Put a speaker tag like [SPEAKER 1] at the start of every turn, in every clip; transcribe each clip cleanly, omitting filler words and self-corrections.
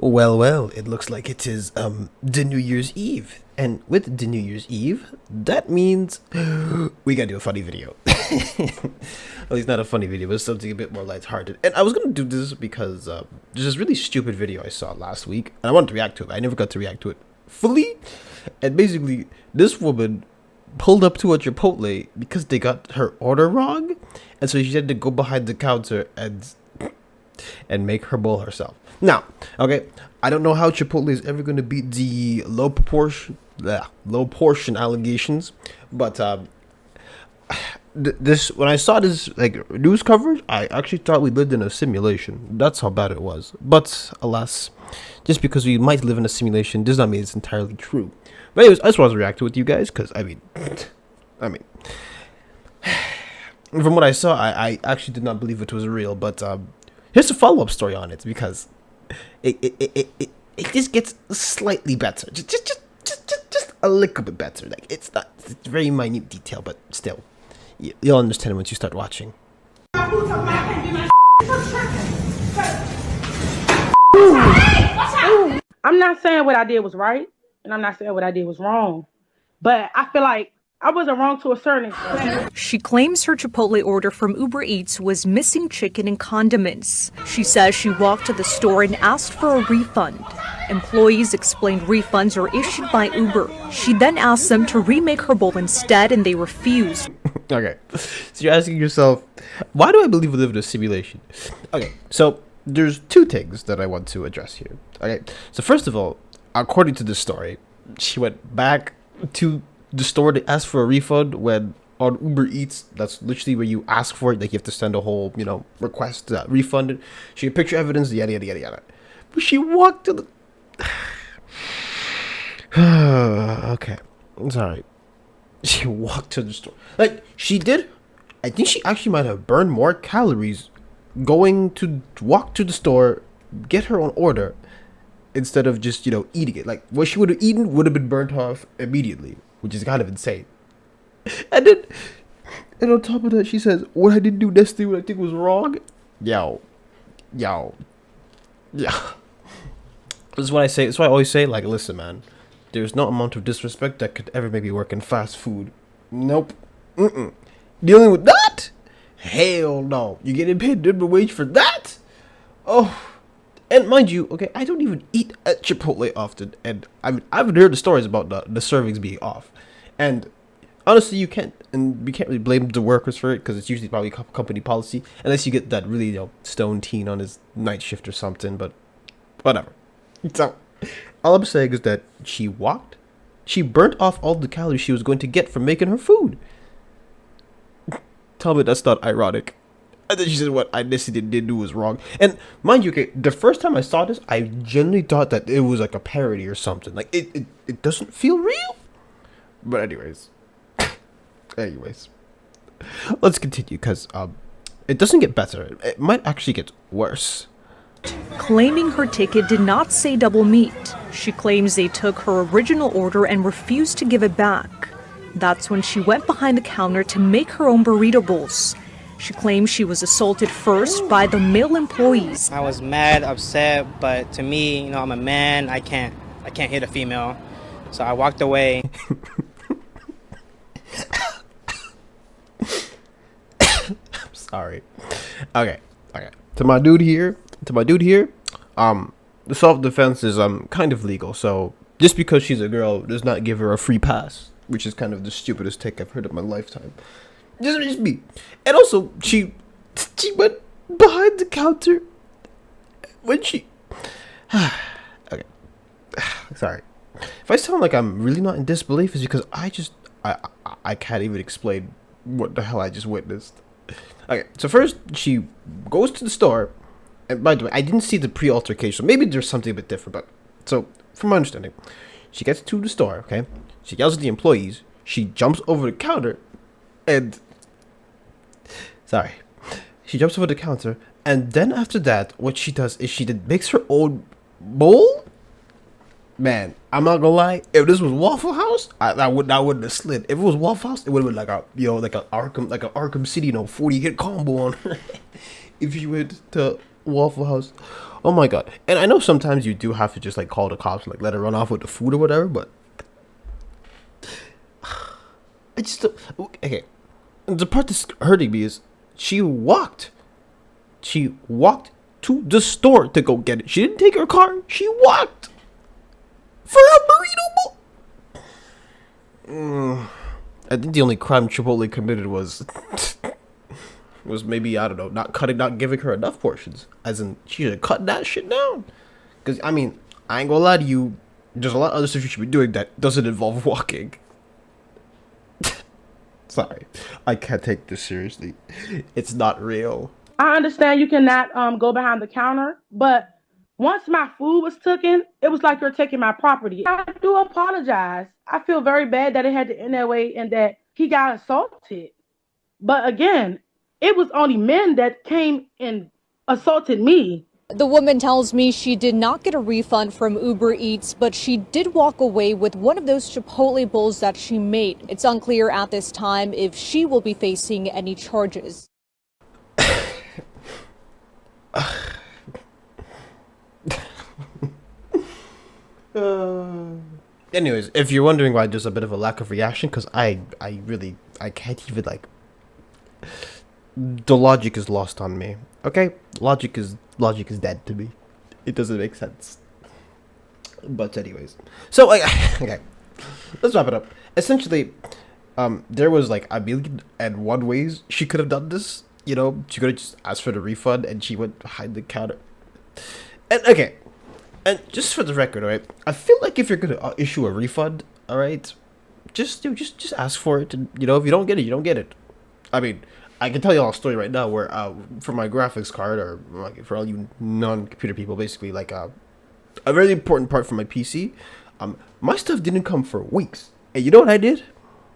[SPEAKER 1] Well, it looks like it is the New Year's Eve. And with the New Year's Eve, that means we gotta do a funny video. At least not a funny video, but something a bit more lighthearted. And I was gonna do this because there's this really stupid video I saw last week, and I wanted to react to it. I never got to react to it fully. And basically, this woman pulled up to a Chipotle because they got her order wrong, and so she had to go behind the counter and make her bowl herself. Now, okay, I don't know how Chipotle is ever going to beat the low portion allegations, but this when I saw this like news coverage, I actually thought we lived in a simulation. That's how bad it was. But alas, just because we might live in a simulation does not mean it's entirely true. But anyways, I just wanted to react to it with you guys because I mean, from what I saw, I actually did not believe it was real. But here's a follow-up story on it because it just gets slightly better, just a little bit better. Like it's very minute detail, but still, you'll understand once you start watching.
[SPEAKER 2] I'm not saying what I did was right, and I'm not saying what I did was wrong, but I feel like I wasn't wrong to a certain extent.
[SPEAKER 3] She claims her Chipotle order from Uber Eats was missing chicken and condiments. She says she walked to the store and asked for a refund. Employees explained refunds are issued by Uber. She then asked them to remake her bowl instead, and they refused.
[SPEAKER 1] Okay, so you're asking yourself, why do I believe we live in a simulation? Okay, so there's two things that I want to address here. Okay, so first of all, according to this story, she went back to the store to ask for a refund when on Uber Eats, that's literally where you ask for it. Like you have to send a whole, request to refund it. She had picture evidence, yada, yada, yada, yada. But she walked to the... Okay, I'm sorry. She walked to the store. Like, she did... I think she actually might have burned more calories going to walk to the store, get her own order, instead of just, eating it. Like, what she would have eaten would have been burnt off immediately, which is kind of insane. And on top of that, she says, what I didn't do necessarily what I think was wrong. Yo. This is what I say. That's why I always say, like, listen, man, there's no amount of disrespect that could ever make me work in fast food. Nope. Dealing with that? Hell no. You getting paid minimum wage for that? Oh. And mind you, okay, I don't even eat at Chipotle often, and I haven't heard the stories about the servings being off. And honestly, we can't really blame the workers for it because it's usually probably company policy, unless you get that really stone teen on his night shift or something. But whatever. So all I'm saying is that she burnt off all the calories she was going to get from making her food. Tell me that's not ironic. And then she said what I necessarily didn't do was wrong. And mind you, okay, the first time I saw this, I genuinely thought that it was like a parody or something. Like it doesn't feel real. But anyways, let's continue because it doesn't get better. It might actually get worse.
[SPEAKER 3] Claiming her ticket did not say double meat. She claims they took her original order and refused to give it back. That's when she went behind the counter to make her own burrito bowls. She claims she was assaulted first by the male employees.
[SPEAKER 4] I was mad, upset, but to me, I'm a man. I can't hit a female. So I walked away.
[SPEAKER 1] I'm sorry. Okay. To my dude here, the self-defense is kind of legal. So just because she's a girl does not give her a free pass, which is kind of the stupidest take I've heard in my lifetime. Just me. And also, she went behind the counter when she... Okay. Sorry. If I sound like I'm really not in disbelief, it's because I can't even explain what the hell I just witnessed. Okay, so first, she goes to the store, and by the way, I didn't see the pre-altercation, so maybe there's something a bit different, but... So, from my understanding, she gets to the store, okay? She yells at the employees, she jumps over the counter, and... Sorry. She jumps over the counter, and then after that, what she does is she makes her own bowl? Man, I'm not gonna lie. If this was Waffle House, I wouldn't have slid. If it was Waffle House, it would have been like a Arkham City, 40 hit combo on her. If you went to Waffle House. Oh my god. And I know sometimes you do have to just like call the cops and like let her run off with the food or whatever, but I just okay. The part that's hurting me is she walked. She walked to the store to go get it. She didn't take her car. She walked for a burrito bowl. I think the only crime Chipotle committed was maybe, I don't know, not giving her enough portions. As in, she should have cut that shit down. Because I mean, I ain't gonna lie to you. There's a lot of other stuff you should be doing that doesn't involve walking. Sorry, I can't take this seriously. It's not real.
[SPEAKER 2] I understand you cannot go behind the counter, but once my food was taken, it was like you're taking my property. I do apologize. I feel very bad that it had to end that way and that he got assaulted. But again, it was only men that came and assaulted me.
[SPEAKER 3] The woman tells me she did not get a refund from Uber Eats, but she did walk away with one of those Chipotle bowls that she made. It's unclear at this time if she will be facing any charges.
[SPEAKER 1] Anyways, if you're wondering why there's a bit of a lack of reaction, because I can't even like. The logic is lost on me. Okay, logic is dead to me. It doesn't make sense. But anyways, so like, okay, let's wrap it up. Essentially, there was like a million and one ways she could have done this. You know, she could have just asked for the refund, and she went behind the counter. And okay, and just for the record, all right, I feel like if you're gonna issue a refund, all right, just ask for it, and you know, if you don't get it, you don't get it. I mean, I can tell you all a story right now where, for my graphics card, or like for all you non-computer people, basically like a very important part for my PC, my stuff didn't come for weeks. And you know what I did?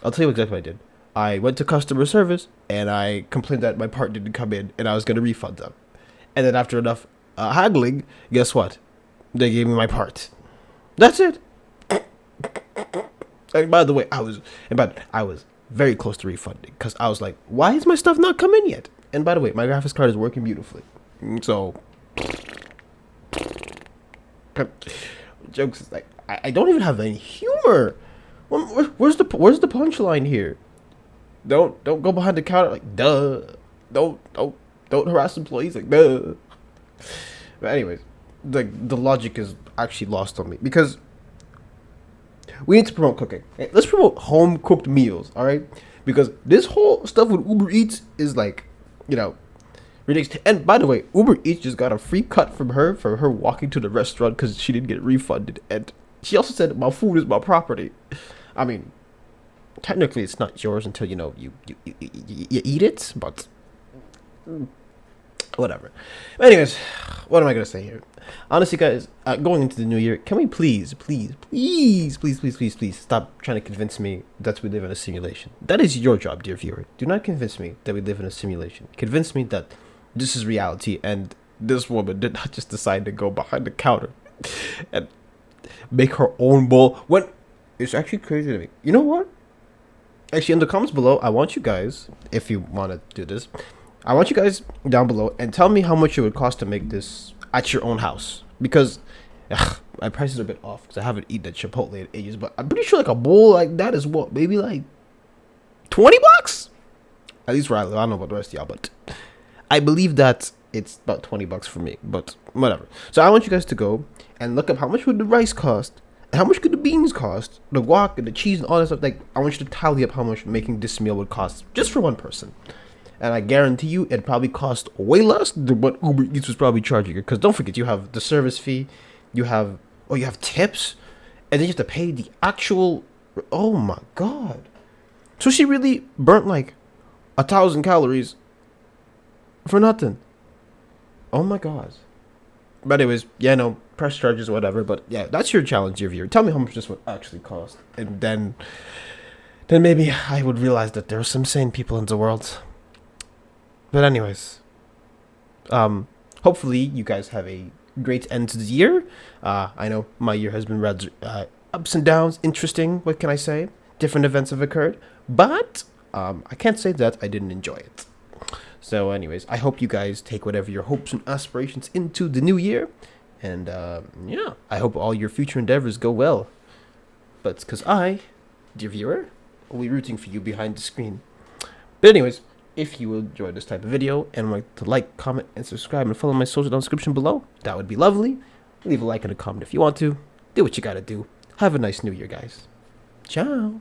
[SPEAKER 1] I'll tell you exactly what I did. I went to customer service and I complained that my part didn't come in and I was going to refund them. And then after enough haggling, guess what? They gave me my part. That's it. And by the way, I was very close to refunding because I was like, why is my stuff not coming yet? And by the way, my graphics card is working beautifully. So, jokes is like, I don't even have any humor. Where's the punchline here? Don't go behind the counter like duh. Don't harass employees like duh. But anyways, the logic is actually lost on me because we need to promote cooking. Hey, let's promote home cooked meals, all right? Because this whole stuff with Uber Eats is like, you know, ridiculous. And by the way, Uber Eats just got a free cut from her for her walking to the restaurant because she didn't get refunded. And she also said my food is my property. I mean, technically it's not yours until you know you eat it, but whatever. Anyways, what am I gonna say here? Honestly, guys, going into the new year, can we please stop trying to convince me that we live in a simulation? That is your job, dear viewer. Do not convince me that we live in a simulation. Convince me that this is reality and this woman did not just decide to go behind the counter and make her own bowl when it's actually crazy to me. You know what? Actually, in the comments below, I want you guys, if you want to do this, I want you guys down below and tell me how much it would cost to make this at your own house. Because my prices are a bit off because I haven't eaten at Chipotle in ages. But I'm pretty sure like a bowl like that is what, maybe like $20? At least where I live. I don't know about the rest of y'all, but I believe that it's about $20 for me. But whatever. So I want you guys to go and look up how much would the rice cost. And how much could the beans cost? The guac and the cheese and all that stuff. Like, I want you to tally up how much making this meal would cost just for one person. And I guarantee you it'd probably cost way less than what Uber Eats was probably charging her. Because don't forget, you have the service fee, you have tips, and then you have to pay the actual. Oh my god! So she really burnt like 1,000 calories for nothing. Oh my god! But anyways, yeah, no press charges, whatever. But yeah, that's your challenge, your viewer. Tell me how much this would actually cost, and then maybe I would realize that there are some sane people in the world. But anyways, hopefully you guys have a great end to the year. I know my year has been rather ups and downs, interesting. What can I say? Different events have occurred, but I can't say that I didn't enjoy it. So, anyways, I hope you guys take whatever your hopes and aspirations into the new year. And, yeah, I hope all your future endeavors go well. But it's because I, dear viewer, will be rooting for you behind the screen. But anyways, if you enjoyed this type of video and want to like, comment, and subscribe and follow my social down description below, that would be lovely. Leave a like and a comment if you want to. Do what you gotta do. Have a nice new year, guys. Ciao.